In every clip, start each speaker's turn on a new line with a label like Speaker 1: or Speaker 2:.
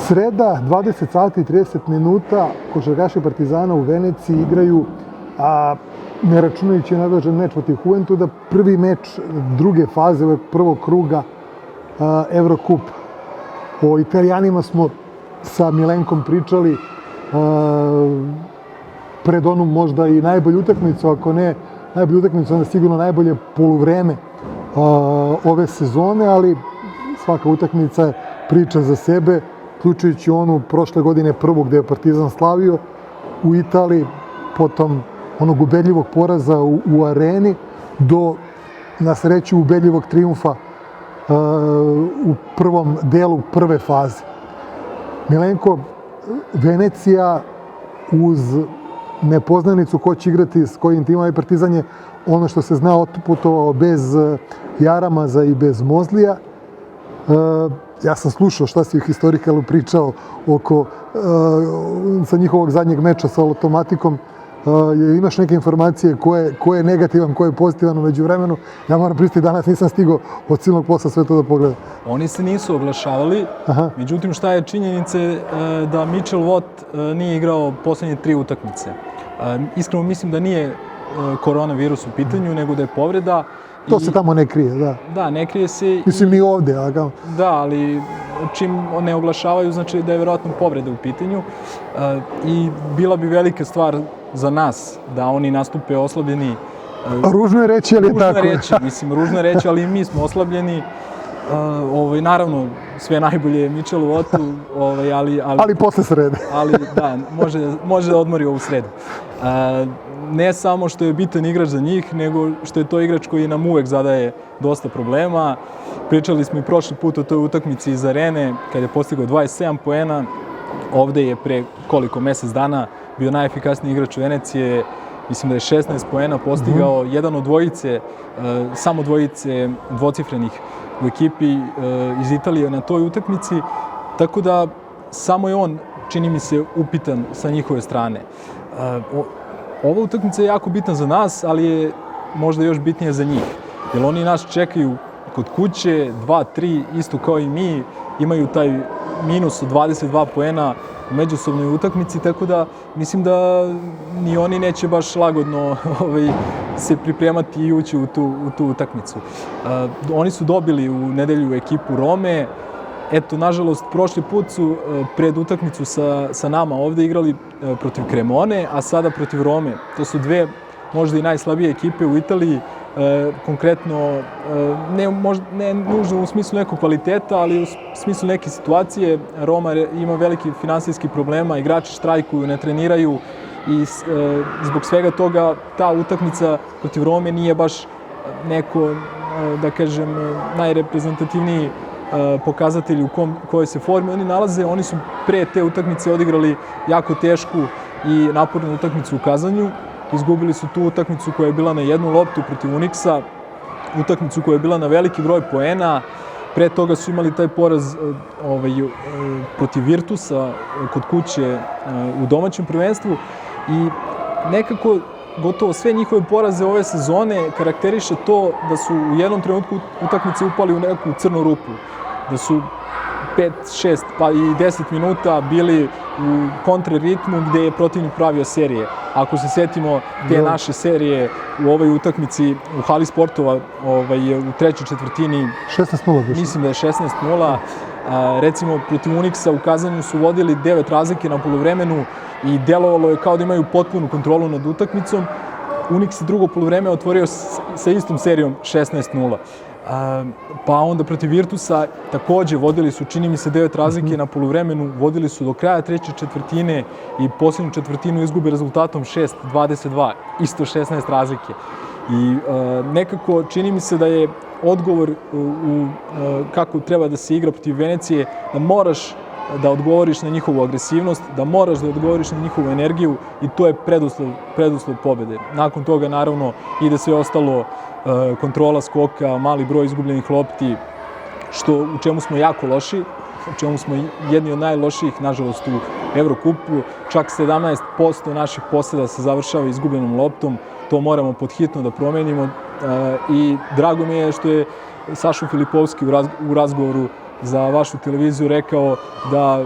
Speaker 1: Sreda, 20 sati i 30 minuta, košarkaši Partizana u Veneciji igraju, ne računajući nadležan meč protiv Juventuda, prvi meč druge faze prvog kruga Evrokup. O Italijanima smo sa Milenkom pričali pred onu možda i najbolju utakmicu, ako ne najbolju utakmicu, onda sigurno najbolje poluvreme ove sezone, ali svaka utakmica je priča za sebe, uključujući onu prošle godine prvu gde je Partizan slavio u Italiji, potom onog ubedljivog poraza u areni, do, na sreću, ubedljivog trijumfa u prvom delu prve faze. Milenko, Venecija uz nepoznanicu ko će igrati s kojim timom, i Partizan je ono što se zna otputovao bez Jaramaza i bez Mozlija. Ja sam slušao šta si Historikalu pričao oko sa njihovog zadnjeg meča sa Automatikom. Imaš neke informacije ko je negativan, ko je pozitivan u međuvremenu? Ja moram pristati, danas nisam stigao od silnog posla sve to da pogledam.
Speaker 2: Oni se nisu oglašavali, međutim šta je činjenica da Mitchell Watt nije igrao poslednje 3 utakmice. Iskreno mislim da nije koronavirus u pitanju, nego da je povreda.
Speaker 1: To se tamo ne krije, da.
Speaker 2: Da, ne krije se.
Speaker 1: Mislim ni ovde, a kao?
Speaker 2: Da, ali čim ne oglašavaju, znači da je vjerojatno povreda u pitanju. I bila bi velika stvar za nas da oni nastupe oslabljeni.
Speaker 1: Ružno je reći, ali je tako.
Speaker 2: Ružno je reći, ali i mi smo oslabljeni. Naravno, sve najbolje je Mitchellu Wattu,
Speaker 1: ali posle srede.
Speaker 2: Ali da, može da odmori ovu sredu. Ne samo što je bitan igrač za njih, nego što je to igrač koji nam uvek zadaje dosta problema. Pričali smo i prošli put o toj utakmici iz arene, kada je postigao 27 poena. Ovde je pre koliko, mesec dana bio najefikasniji igrač Venecije. Mislim da je 16 poena postigao, jedan od dvojice, samo dvojice dvocifrenih u ekipi iz Italije na toj utakmici. Tako da samo je on, čini mi se, upitan sa njihove strane. Ova utakmica je jako bitna za nas, ali je možda još bitnije za njih. Jer oni nas čekaju kod kuće, 2-3, isto kao i mi, imaju taj minus od 22 poena u međusobnoj utakmici, tako da mislim da ni oni neće baš lagodno se pripremati i ući u tu utakmicu. Oni su dobili u nedelju ekipu Rome. Eto, nažalost, prošli put su pred utakmicu sa nama ovde igrali protiv Cremone, a sada protiv Rome. To su dve možda i najslabije ekipe u Italiji. Konkretno, ne nužno u smislu nekog kvaliteta, ali u smislu neke situacije. Roma ima veliki finansijski problema, igrači štrajkuju, ne treniraju i zbog svega toga ta utakmica protiv Rome nije baš neko, da kažem, najreprezentativniji pokazatelji u kojoj se formi oni nalaze. Oni su pre te utakmice odigrali jako tešku i napornu utakmicu u Kazanju. Izgubili su tu utakmicu koja je bila na jednu loptu protiv Unixa, utakmicu koja je bila na veliki broj poena. Pre toga su imali taj poraz protiv Virtusa kod kuće u domaćem prvenstvu i nekako gotovo sve njihove poraze ove sezone karakteriše to da su u jednom trenutku utakmice upali u neku crnu rupu. Da su 5, 6 pa i 10 minuta bili u kontraritmu gde je protivnik pravio serije. Ako se setimo te naše serije u ovoj utakmici u hali sportova u trećoj četvrtini,
Speaker 1: 16:0.
Speaker 2: Mislim da je 16:0. Recimo, protiv Unixa u Kazanju su vodili 9 razlike na poluvremenu i delovalo je kao da imaju potpunu kontrolu nad utakmicom. Unix je drugo poluvreme otvorio sa istom serijom 16:0. Pa onda protiv Virtusa takođe vodili su, čini mi se, 9 razlike na poluvremenu, vodili su do kraja treće četvrtine i posljednju četvrtinu izgube rezultatom 6-22, isto 16 razlike. I nekako čini mi se da je odgovor kako treba da se igra protiv Venecije, da moraš da odgovoriš na njihovu agresivnost, da moraš da odgovoriš na njihovu energiju i to je preduslov pobede. Nakon toga, naravno, ide sve ostalo, kontrola skoka, mali broj izgubljenih lopti, u čemu smo jako loši, u čemu smo jedni od najlošijih, nažalost, u Evrokupu. Čak 17% naših poseda se završava izgubljenom loptom. To moramo podhitno da promenimo i drago mi je što je Sašo Filipovski u razgovoru za vašu televiziju rekao da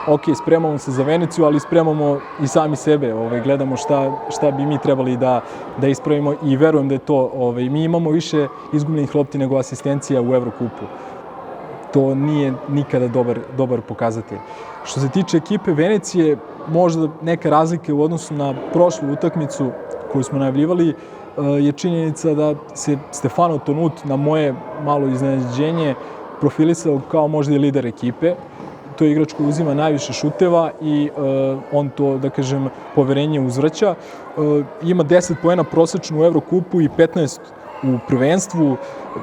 Speaker 2: ok, spremamo se za Veneciju, ali spremamo i sami sebe, gledamo šta bi mi trebali da ispravimo i verujem da je to, mi imamo više izgubljenih lopti nego asistencija u Evrokupu. To nije nikada dobar pokazatelj. Što se tiče ekipe Venecije, možda neka razlika u odnosu na prošlu utakmicu koju smo najavljivali je činjenica da se Stefano Tonut, na moje malo iznenađenje, profilisao kao možda i lider ekipe. To je igrač koji uzima najviše šuteva i on to, da kažem, poverenje uzvraća. Ima 10 poena prosečno u Evrokupu i 15 u prvenstvu.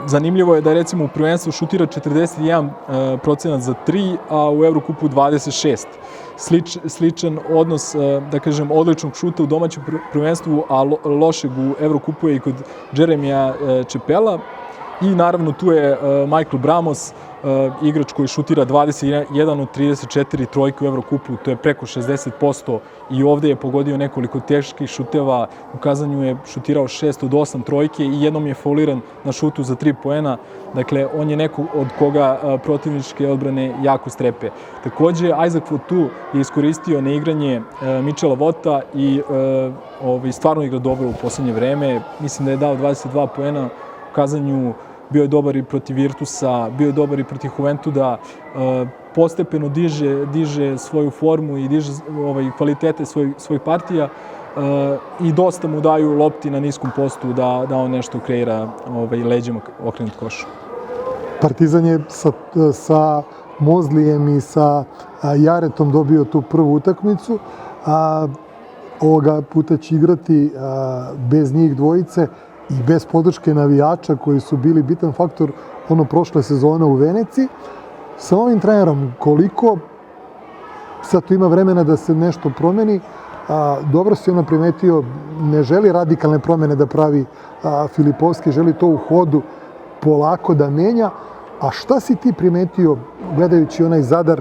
Speaker 2: Zanimljivo je da recimo u prvenstvu šutira 41% za 3, a u Evrokupu 26. Sličan odnos, da kažem, odličnog šuta u domaćem prvenstvu, a lošeg u Evrokupu je i kod Jeremija Čepela. I naravno tu je Michael Bramos, igrač koji šutira 21 od 34 trojke u Evrokupu, to je preko 60% i ovde je pogodio nekoliko teških šuteva, u Kazanju je šutirao 6 od 8 trojke i jednom je fauliran na šutu za 3 poena, dakle on je neko od koga protivničke odbrane jako strepe. Takođe, Isaac Fotu je iskoristio neigranje Mitchella Vota i stvarno igra dobro u poslednje vreme, mislim da je dao 22 poena u Kazanju, bio je dobar i protiv Virtusa, bio je dobar i protiv Juventuda, postepeno diže svoju formu i diže kvalitete svojih partija i dosta mu daju lopti na niskom postu da on nešto kreira leđima okrenut košu.
Speaker 1: Partizan je sa Mozlijem i sa Jaretom dobio tu prvu utakmicu, a ovoga puta će igrati bez njih dvojice i bez podrške navijača koji su bili bitan faktor prošle sezone u Veneciji. Sa ovim trenerom, koliko sad tu ima vremena da se nešto promeni, dobro si primetio, ne želi radikalne promene da pravi Filipovski, želi to u hodu polako da menja. A šta si ti primetio gledajući onaj Zadar,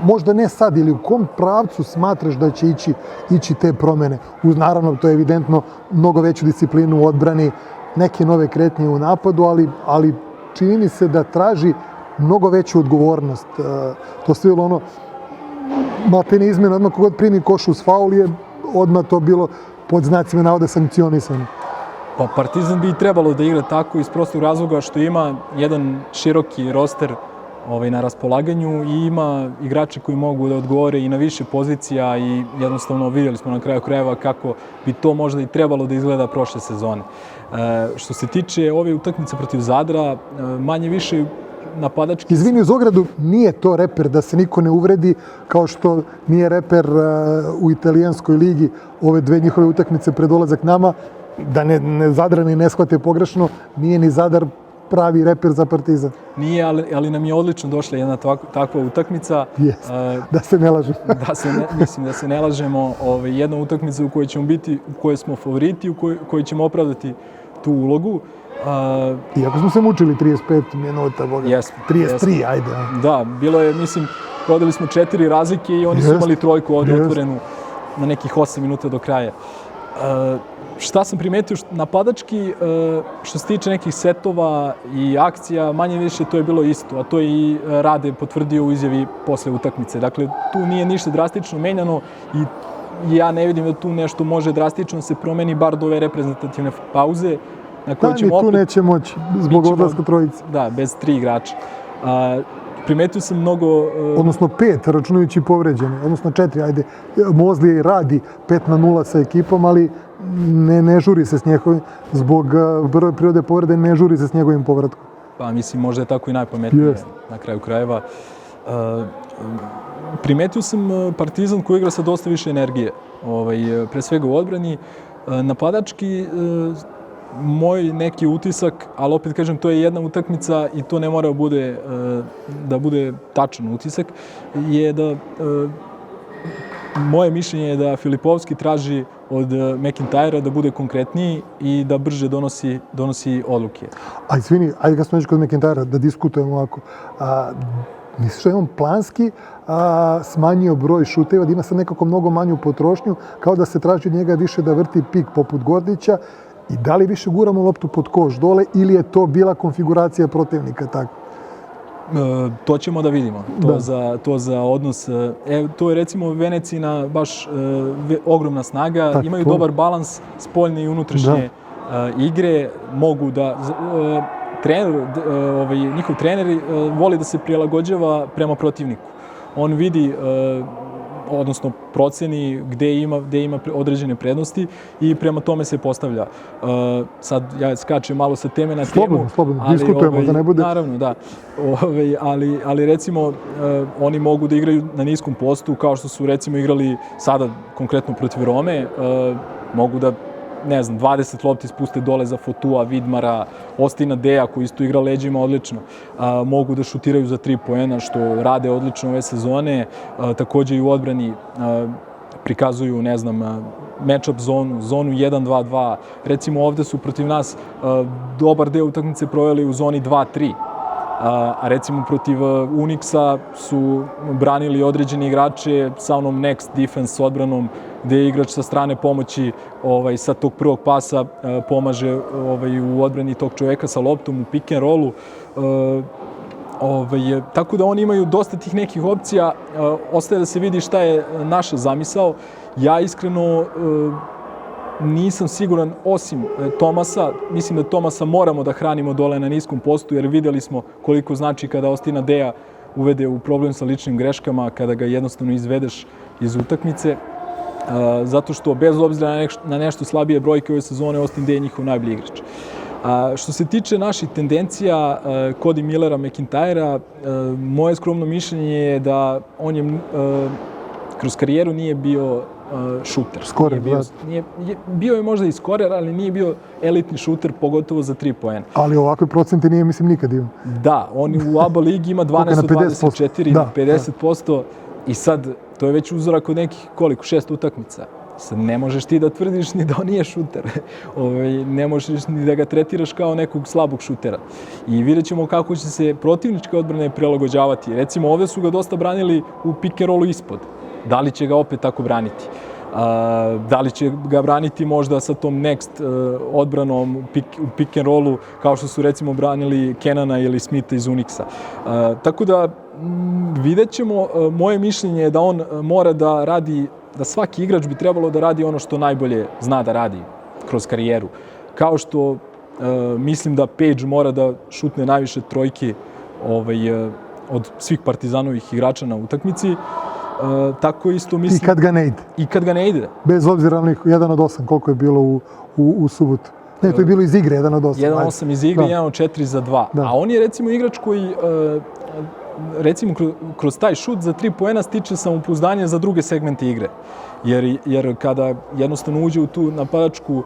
Speaker 1: možda ne sad, ili u kom pravcu smatraš da će ići te promene? Uz, naravno, to je evidentno, mnogo veću disciplinu u odbrani, neke nove kretnje u napadu, ali čini mi se da traži mnogo veću odgovornost. To sve bilo maltene izmjena, odmah kogod primi koš uz faul je odmah to bilo pod znacima navoda sankcionisano.
Speaker 2: Pa Partizan bi trebalo da igra tako iz prostog razloga što ima jedan široki roster na raspolaganju i ima igrače koji mogu da odgovore i na više pozicija i jednostavno vidjeli smo na kraju krajeva kako bi to možda i trebalo da izgleda prošle sezone. Što se tiče ove utakmice protiv Zadra, manje više napadački...
Speaker 1: Izvini, uz ogradu, nije to reper, da se niko ne uvredi, kao što nije reper u italijanskoj ligi ove dve njihove utakmice pred dolazak nama, da ne Zadrani ne shvate pogrešno, nije ni Zadar pravi reper za Partizan.
Speaker 2: Nije, ali nam je odlično došla jedna takva utakmica.
Speaker 1: Da se ne lažemo.
Speaker 2: Mislim da se ne lažemo. Jedna utakmica u kojoj ćemo biti, u kojoj smo favoriti, u kojoj ćemo opravdati tu ulogu.
Speaker 1: Iako smo se mučili 35 minuta, boga. 33, ajde.
Speaker 2: Da, bilo je, mislim, prodali smo 4 razlike i oni su imali trojku ovdje otvorenu na nekih 8 minuta do kraja. Šta sam primetio napadački, što se tiče nekih setova i akcija, manje više to je bilo isto, a to je i Rade potvrdio u izjavi posle utakmice. Dakle, tu nije ništa drastično menjano i ja ne vidim da tu nešto može drastično se promeni, bar do ove reprezentativne pauze.
Speaker 1: Da, ni tu neće moći, zbog odlaska trojice.
Speaker 2: Da, bez 3 igrača. Primetio sam mnogo...
Speaker 1: Odnosno 5, računajući povređene, odnosno 4, ajde. Mozlije radi 5-0 sa ekipom, ali ne žuri se s njegovim, zbog prirode povrede, ne žuri se s njegovim povratkom.
Speaker 2: Pa mislim, možda je tako i najpametnije na kraju krajeva. Primetio sam Partizan koji igra sa dosta više energije, pre svega u odbrani. Napadački, moj neki utisak, ali opet kažem, to je jedna utakmica i to ne mora da bude tačan utisak, je da moje mišljenje je da Filipovski traži od McIntyra da bude konkretniji i da brže donosi odluke.
Speaker 1: A izvini, ajde kad smo već kod McIntyra, da diskutujemo ovako. Misliš da je on planski smanjio broj šuteva, da ima sad nekako mnogo manju potrošnju, kao da se traži od njega više da vrti pik poput Gordića, I da li više guramo loptu pod koš dole ili je to bila konfiguracija protivnika tako?
Speaker 2: To ćemo da vidimo. To za odnos. To je recimo Venecijina baš ogromna snaga.
Speaker 1: Tako,
Speaker 2: imaju dobar balans spoljne i unutrašnje igre. Mogu da... njihov trener voli da se prilagođava prema protivniku. On vidi, odnosno proceni gde ima određene prednosti i prema tome se postavlja. Sad ja skačem malo sa teme na temu.
Speaker 1: Slobodno, diskutujemo da ne bude...
Speaker 2: Naravno, da. Ali recimo oni mogu da igraju na niskom postu kao što su recimo igrali sada konkretno protiv Rome. Mogu da 20 lopti spuste dole za Fotua, Vidmara, Ostina Deja koji isto igra leđima odlično. Mogu da šutiraju za 3 poena što rade odlično ove sezone. Takođe i u odbrani prikazuju, match-up zonu 1-2-2. Recimo ovde su protiv nas dobar deo utakmice proveli u zoni 2-3. A recimo protiv Unixa su branili određeni igrače sa onom next defense odbranom gde je igrač sa strane pomoći sa tog prvog pasa pomaže u odbrani tog čoveka sa loptom u pick and rollu. Tako da oni imaju dosta tih nekih opcija. Ostaje da se vidi šta je naša zamisao. Ja iskreno nisam siguran, osim Tomasa, mislim da Tomasa moramo da hranimo dole na niskom postu, jer videli smo koliko znači kada Ostina Deja uvede u problem sa ličnim greškama, kada ga jednostavno izvedeš iz utakmice. Zato što, bez obzira na nešto slabije brojke ove sezone, Austin Deja je njihov najbolji igrač. Što se tiče naših tendencija, Cody Millera, McIntyra, moje skromno mišljenje je da on je kroz karijeru nije bio šuter.
Speaker 1: Skorer,
Speaker 2: bio je možda i skorer, ali nije bio elitni šuter, pogotovo za 3 poena.
Speaker 1: Ali ovakve procente nije, mislim, nikad imao.
Speaker 2: Da, on u ABA ligi ima 12 od 24, 50%. I sad, to je već uzorak od nekih, 6 utakmica. Sad, ne možeš ti da tvrdiš ni da on nije šuter. Ne možeš ni da ga tretiraš kao nekog slabog šutera. I vidjet ćemo kako će se protivničke odbrane prilagođavati. Recimo, ovde su ga dosta branili u pick and rollu ispod. Da li će ga opet tako braniti? Da li će ga braniti možda sa tom next odbranom u pick and rollu, kao što su recimo branili Kenana ili Smitha iz Unixa. Tako da vidjet ćemo. Moje mišljenje je da on mora da radi, da svaki igrač bi trebalo da radi ono što najbolje zna da radi kroz karijeru. Kao što mislim da Page mora da šutne najviše trojke od svih Partizanovih igrača na utakmici. Tako isto mislim...
Speaker 1: I kad ga ne ide.
Speaker 2: I kad ga ne ide.
Speaker 1: Bez obzira na 1 od 8, koliko je bilo u subotu. Ne, to je bilo iz igre, 1 od 8.
Speaker 2: 1 od 8 iz igre, 1 od 4 za 2. A on je recimo igrač koji, recimo kroz taj šut za 3 poena stiče samopouzdanje za druge segmente igre. Jer kada jednostavno uđe u tu napadačku,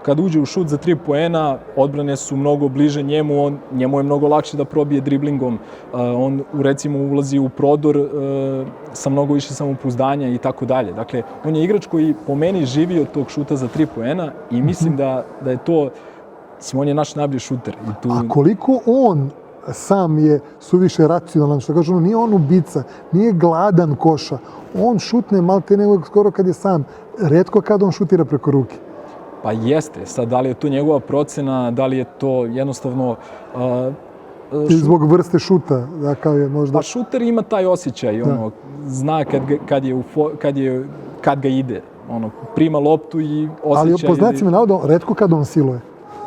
Speaker 2: kada uđe u šut za 3 poena, odbrane su mnogo bliže njemu, njemu je mnogo lakše da probije driblingom. On recimo ulazi u prodor sa mnogo više samopouzdanja i tako dalje. Dakle, on je igrač koji po meni živi od tog šuta za 3 poena i mislim da je to, on je naš najbolji šuter.
Speaker 1: A koliko on sam je suviše racionalan, što kažu, nije on ubica, nije gladan koša. On šutne malte nego skoro kad je sam. Retko kad on šutira preko ruke.
Speaker 2: Pa jeste. Sad, da li je to njegova procena, da li je to jednostavno...
Speaker 1: Zbog vrste šuta, kao je možda...
Speaker 2: Pa šuter ima taj osjećaj, zna kad ga ide. Prima loptu i osjećaj...
Speaker 1: Ali po znacima navoda, retko kad on siluje.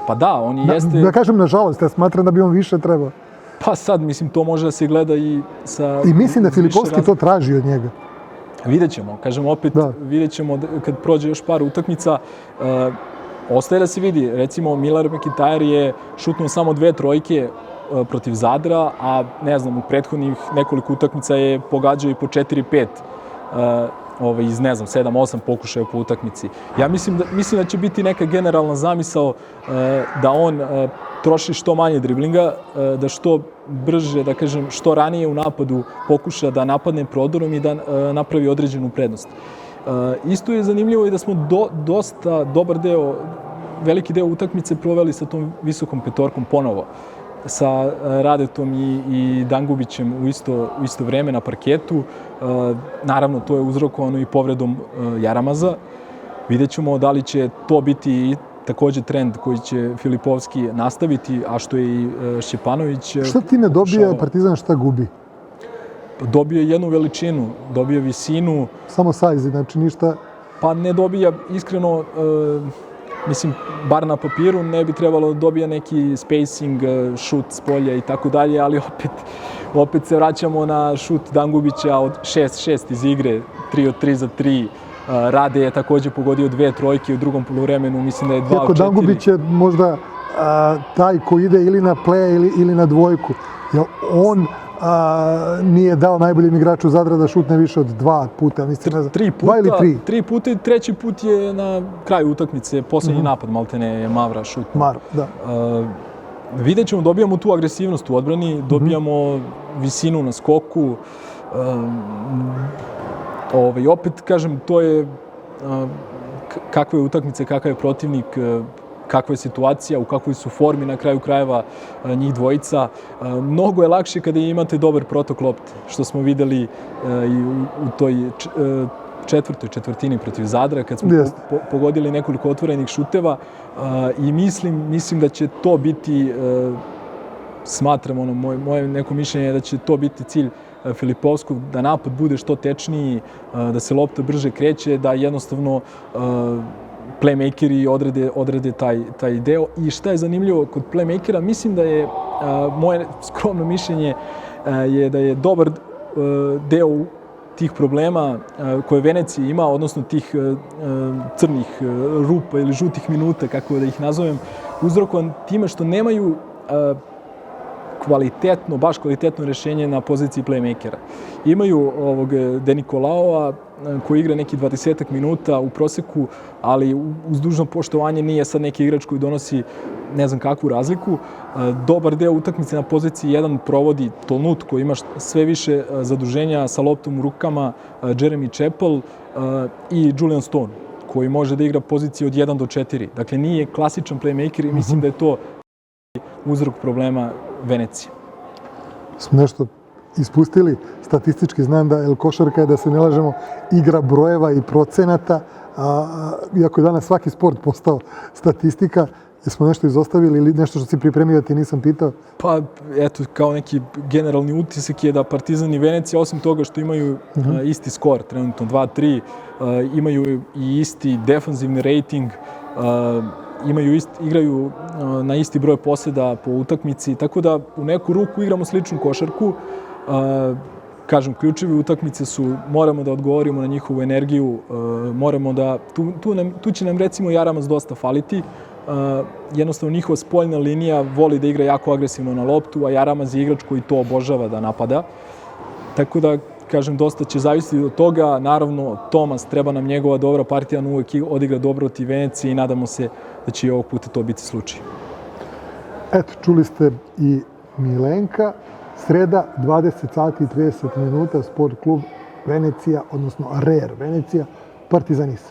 Speaker 2: Pa da, on jeste...
Speaker 1: Da kažem, nažalost, ja smatram da bi on više trebao.
Speaker 2: Pa sad, mislim, to može da se gleda i sa...
Speaker 1: I mislim da Filipovski to traži od njega.
Speaker 2: Vidjet ćemo, kažem opet, vidjet ćemo kad prođe još par utakmica. Ostaje da se vidi, recimo Miller McIntyre je šutnuo samo 2 trojke protiv Zadra, a ne znam, u prethodnih nekoliko utakmica je pogađao i po 4-5 iz, 7-8 pokušaja po utakmici. Ja mislim da će biti neka generalna zamisao da on troši što manje driblinga, da što brže, da kažem, što ranije u napadu pokuša da napadne prodorom i da napravi određenu prednost. Isto je zanimljivo i da smo dosta dobar deo, veliki deo utakmice proveli sa tom visokom petorkom ponovo. Sa Radetom i Dangubićem u isto vreme na parketu. Naravno, to je uzrokovano i povredom Jaramaza. Vidjet ćemo da li će to biti takođe trend koji će Filipovski nastaviti, a što je i Šćepanović.
Speaker 1: Šta time dobija Partizan, šta gubi?
Speaker 2: Dobio je jednu veličinu, dobio visinu.
Speaker 1: Samo size, znači ništa?
Speaker 2: Pa ne dobija, iskreno, mislim, bar na papiru ne bi trebalo da dobija neki spacing, šut s polja i tako dalje, ali opet se vraćamo na šut Dangubića od 6-6 iz igre, 3 od 3 za 3. Rade je takođe pogodio 2 trojke u drugom poluvremenu, mislim da je 2 od 4.
Speaker 1: Iako Dangubić je možda taj ko ide ili na play ili na dvojku. Jer on nije dao najboljem igraču Zadra da šutne više od 2 puta, mislim, ne znam, 2 ili 3?
Speaker 2: 3 puta i treći put je na kraju utakmice, poslednji napad, maltene je Mavra šutno.
Speaker 1: Mavra, da.
Speaker 2: Vidjet ćemo, dobijamo tu agresivnost u odbrani, dobijamo visinu na skoku. Opet, kažem, to je kakve utakmice, kakav je protivnik, kakva je situacija, u kakvoj su formi na kraju krajeva njih dvojica. Mnogo je lakše kada imate dobar protok lopte, što smo videli i u toj četvrtoj četvrtini protiv Zadra, kad smo pogodili nekoliko otvorenih šuteva i mislim da će to biti, smatram, moje neko mišljenje je da će to biti cilj Filipovskog, da napad bude što tečniji, da se lopta brže kreće, da jednostavno playmakeri odrede taj deo. I šta je zanimljivo kod playmakera, mislim da je, moje skromno mišljenje je da je dobar deo tih problema koje Venecija ima, odnosno tih crnih rupa ili žutih minuta, kako da ih nazovem, uzrokovan time što nemaju baš kvalitetno rešenje na poziciji playmakera. Imaju ovog De Nikolaova koji igra neki 20 minuta u proseku, ali uz dužno poštovanje nije sad neki igrač koji donosi ne znam kakvu razliku. Dobar deo utakmice na poziciji 1 provodi Tolnut koji ima sve više zaduženja sa loptom u rukama, Jeremy Chappell i Julian Stone koji može da igra poziciju od 1 do 4. Dakle, nije klasičan playmaker i mislim da je to uzrok problema Venecije.
Speaker 1: Smo nešto ispustili. Statistički znam da košarka je, da se ne lažemo, igra brojeva i procenata. Iako je danas svaki sport postao statistika, jesmo nešto izostavili ili nešto što si pripremio da ti nisam pitao?
Speaker 2: Pa, eto, kao neki generalni utisak je da Partizan i Venecija, osim toga što imaju isti skor, trenutno 2-3, imaju i isti defanzivni rating, igraju na isti broj poseda po utakmici, tako da u neku ruku igramo sličnu košarku. Kažem, ključevi utakmice su, moramo da odgovorimo na njihovu energiju, moramo da, tu će nam recimo Jaramaz dosta faliti. Jednostavno njihova spoljna linija voli da igra jako agresivno na loptu, a Jaramaz je igrač koji to obožava da napada. Tako da, kažem, dosta će zavisiti od toga. Naravno, Tomas, treba nam njegova dobra partija, on uvek odigra dobro protiv Venecije i nadamo se da će i ovog puta to biti slučaj.
Speaker 1: Eto, čuli ste i Milenka. Sreda, 20 sati i 30 minuta, Sport klub Venecija, odnosno REER Venecija, Partizanis.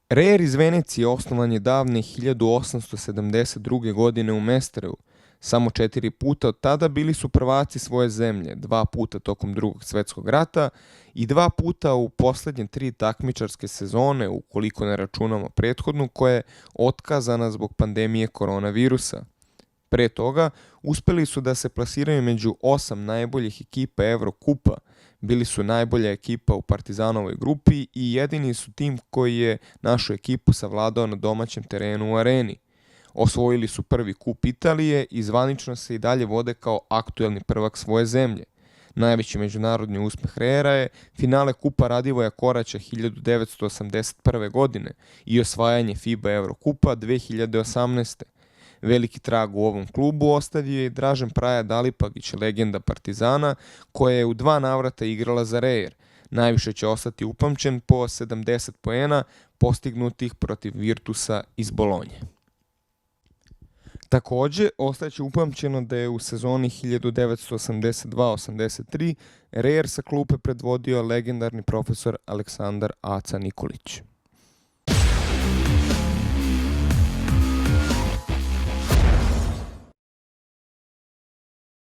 Speaker 3: REER iz Venecije osnovan je davne 1872. godine u Mesteru. Samo 4 puta od tada bili su prvaci svoje zemlje, 2 puta tokom Drugog svjetskog rata i 2 puta u poslednje 3 takmičarske sezone, ukoliko ne računamo prethodnu, koja je otkazana zbog pandemije koronavirusa. Pre toga, uspeli su da se plasiraju među 8 najboljih ekipa Evrokupa, bili su najbolja ekipa u Partizanovoj grupi i jedini su tim koji je našu ekipu savladao na domaćem terenu u Areni. Osvojili su prvi kup Italije i zvanično se i dalje vode kao aktuelni prvak svoje zemlje. Najveći međunarodni uspeh REER-a je finale kupa Radivoja Koraća 1981. godine i osvajanje FIBA Evrokupa 2018. Veliki trag u ovom klubu ostavio je i Dražen Praja Dalipagić, legenda Partizana, koja je u 2 navrata igrala za REER. Najviše će ostati upamćen po 70 poena postignutih protiv Virtusa iz Bolonje. Takođe, ostaće upamćeno da je u sezoni 1982-83 REER sa klupe predvodio legendarni profesor Aleksandar Aca Nikolić.